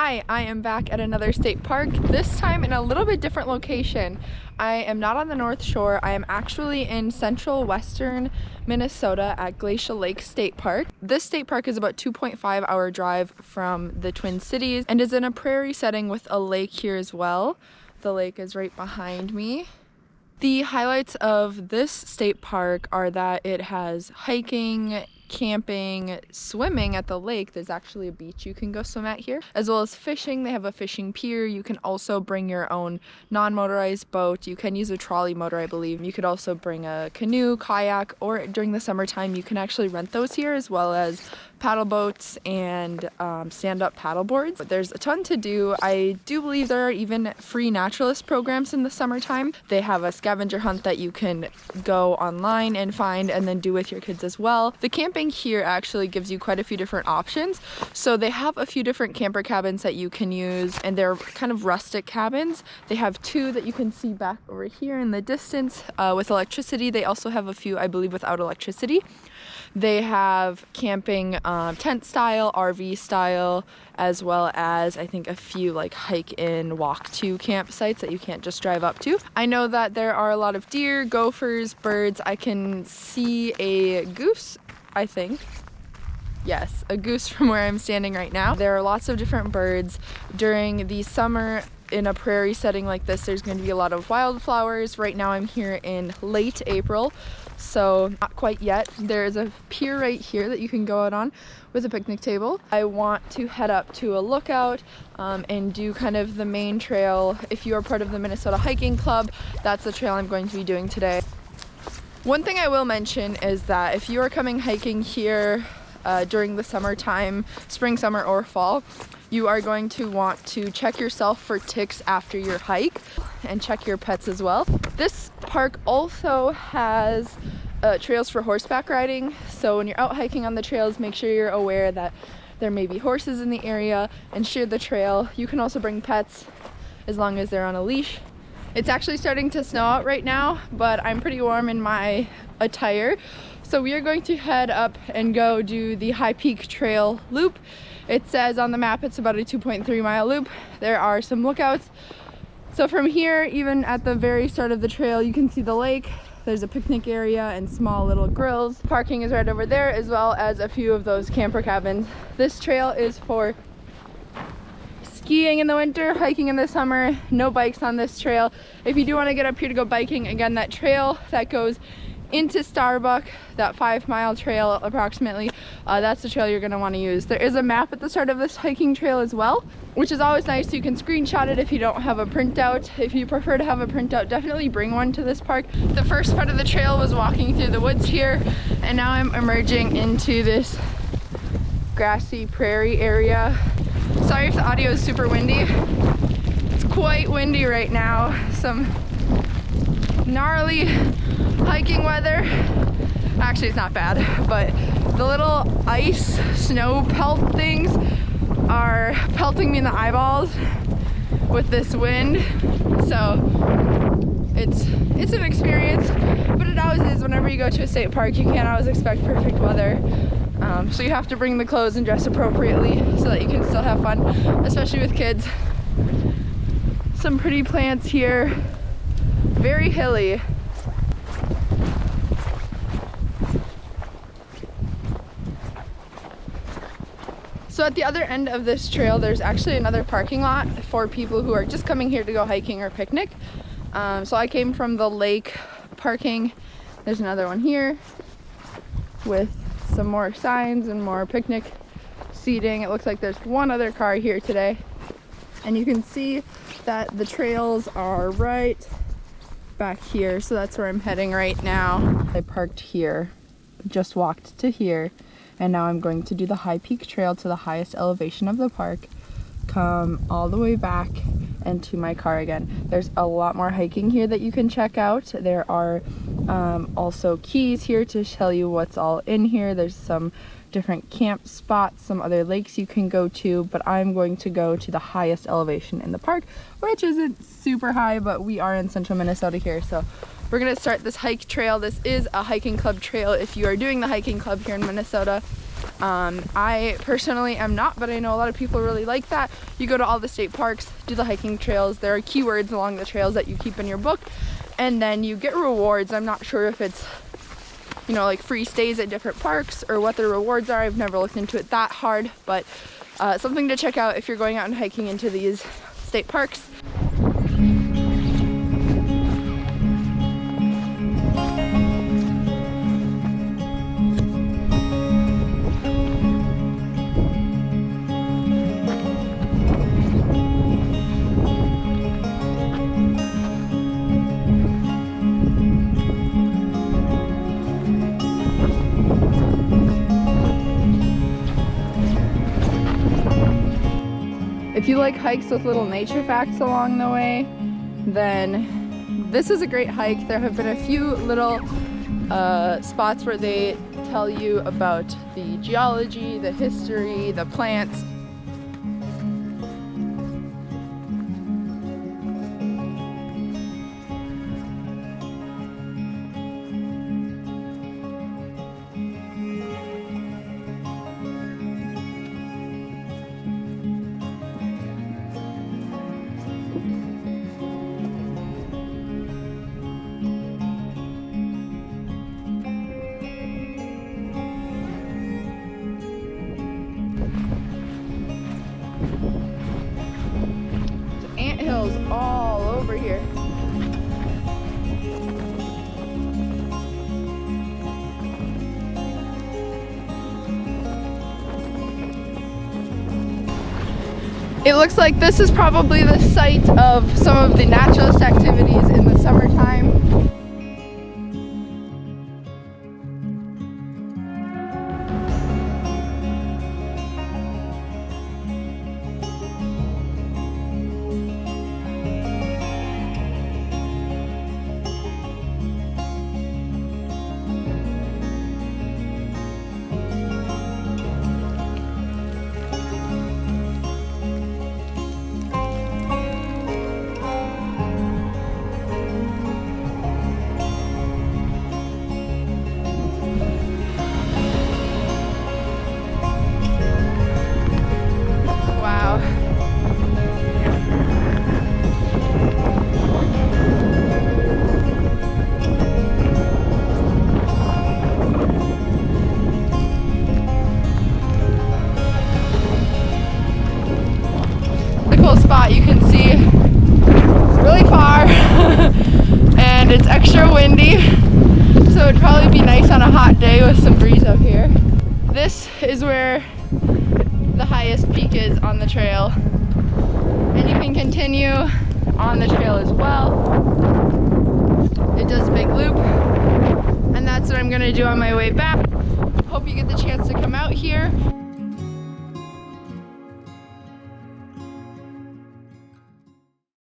Hi, I am back at another state park, this time in a little bit different location. I am not on the North Shore. I am actually in central western Minnesota at Glacial Lakes State Park. This state park is about 2.5-hour drive from the Twin Cities and is in a prairie setting with a lake here as well. The lake is right behind me. The highlights of this state park are that it has hiking, camping, swimming at the lake. There's actually a beach you can go swim at here, as well as fishing. They have a fishing pier. You can also bring your own non-motorized boat. You can use a trolley motor, I believe. You could also bring a canoe, kayak, or during the summertime you can actually rent those here, as well as paddle boats and stand-up paddle boards. There's a ton to do. I do believe there are even free naturalist programs in the summertime. They have a scavenger hunt that you can go online and find and then do with your kids as well. The camping here actually gives you quite a few different options. So they have a few different camper cabins that you can use, and they're kind of rustic cabins. They have two that you can see back over here in the distance with electricity. They also have a few, I believe, without electricity. They have camping tent style, RV style, as well as I think a few like hike in, walk to campsites that you can't just drive up to. I know that there are a lot of deer, gophers, birds. I can see a goose, I think. Yes, a goose from where I'm standing right now. There are lots of different birds. During the summer, in a prairie setting like this, there's going to be a lot of wildflowers. Right now I'm here in late April, so not quite yet. There is a pier right here that you can go out on with a picnic table. I want to head up to a lookout and do kind of the main trail. If you are part of the Minnesota Hiking Club, that's the trail I'm going to be doing today. One thing I will mention is that if you are coming hiking here during the summertime, spring, summer, or fall, you are going to want to check yourself for ticks after your hike and check your pets as well. This park also has trails for horseback riding, so when you're out hiking on the trails, make sure you're aware that there may be horses in the area and share the trail. You can also bring pets as long as they're on a leash. It's actually starting to snow out right now, but I'm pretty warm in my attire. So we are going to head up and go do the High Peak Trail loop. It says on the map it's about a 2.3-mile loop. There are some lookouts. So from here, even at the very start of the trail, you can see the lake. There's a picnic area and small little grills. Parking is right over there, as well as a few of those camper cabins. This trail is for skiing in the winter, hiking in the summer. No bikes on this trail. If you do want to get up here to go biking, again, that trail that goes into Starbuck, that 5-mile trail approximately, that's the trail you're going to want to use. There is a map at the start of this hiking trail as well, which is always nice. You can screenshot it if you don't have a printout. If you prefer to have a printout, definitely bring one to this park. The first part of the trail was walking through the woods here, and now I'm emerging into this grassy prairie area. Sorry if the audio is super windy. It's quite windy right now. Some gnarly hiking weather. Actually, it's not bad, but the little ice snow pelt things are pelting me in the eyeballs with this wind. So it's an experience, but it always is. Whenever you go to a state park, you can't always expect perfect weather. So you have to bring the clothes and dress appropriately so that you can still have fun, especially with kids. Some pretty plants here, very hilly. So at the other end of this trail, there's actually another parking lot for people who are just coming here to go hiking or picnic. So I came from the lake parking. There's another one here with some more signs and more picnic seating. It looks like there's one other car here today. And you can see that the trails are right back here. So that's where I'm heading right now. I parked here, just walked to here. And now I'm going to do the High Peak Trail to the highest elevation of the park, come all the way back and to my car again. There's a lot more hiking here that you can check out. There are also keys here to tell you what's all in here. There's some different camp spots, some other lakes you can go to, but I'm going to go to the highest elevation in the park, which isn't super high, but we are in central Minnesota here, so We're gonna start this hike trail. This is a hiking club trail if you are doing the hiking club here in Minnesota. I personally am not, but I know a lot of people really like that. You go to all the state parks, do the hiking trails. There are keywords along the trails that you keep in your book, and then you get rewards. I'm not sure if it's, you know, like free stays at different parks or what the rewards are. I've never looked into it that hard, but something to check out if you're going out and hiking into these state parks. If you like hikes with little nature facts along the way, then this is a great hike. There have been a few little spots where they tell you about the geology, the history, the plants. Anthills all over here. It looks like this is probably the site of some of the naturalist activities in the summertime. Spot you can see really far and it's extra windy, so it'd probably be nice on a hot day with some breeze up here. This is where the highest peak is on the trail, and you can continue on the trail as well. It does a big loop, and that's what I'm going to do on my way back. Hope you get the chance to come out here.